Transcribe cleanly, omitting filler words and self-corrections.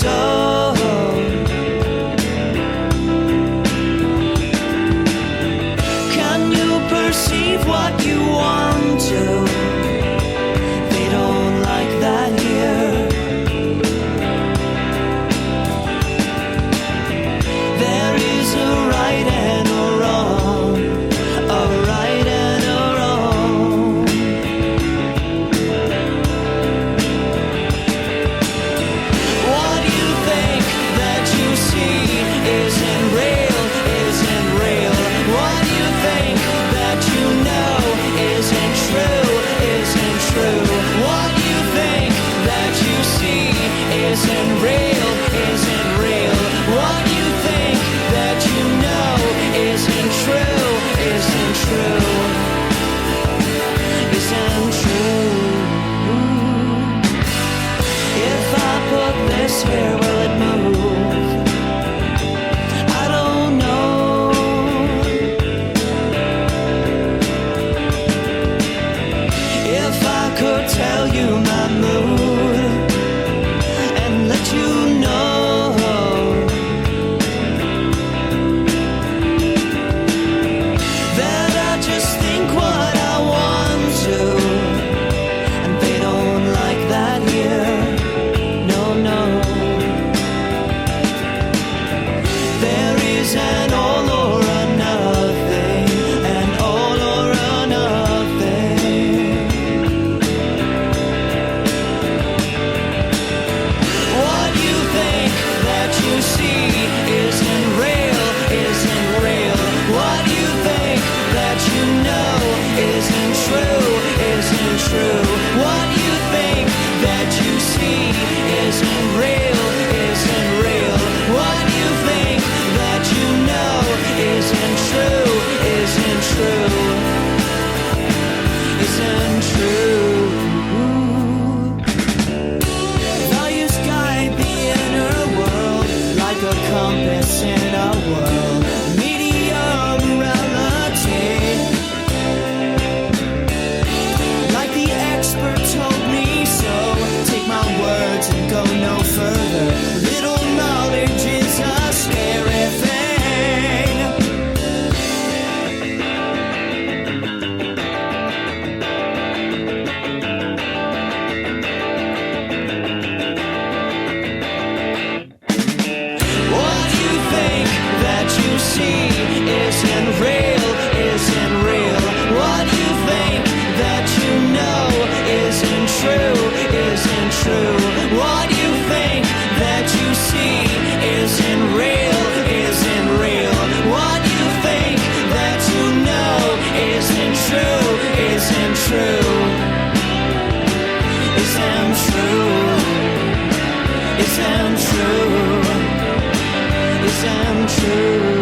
so. Can you perceive what you want to? They don't like that here. There is a right and a wrong, a right and a wrong. What you think that you see isn't real, isn't real. What you think that you know isn't true, isn't true. What you think that you see isn't real, isn't real. What you think that you know isn't true, isn't true, isn't true. If I put this here, will it move? I don't know. If I could tell you my mood and let you know that I just think what I want to, and they don't like that here. No, no. There is an all or a nothing, an all or a nothing. What you think that you see isn't real, isn't real. What you think that you know isn't true, isn't true. What you think that you see isn't real, isn't real. What you think that you know isn't true, isn't true, isn't true. Values guide the inner world like a compass in a world. Medium reality, like the expert told me so. Take my words and go no further. Little knowledge is a scary thing. What you think that you see isn't real, isn't real. What you think that you know isn't true, isn't true. What you think that you see isn't real, isn't real. What you think that you know isn't true, isn't true, isn't true, isn't true, isn't true.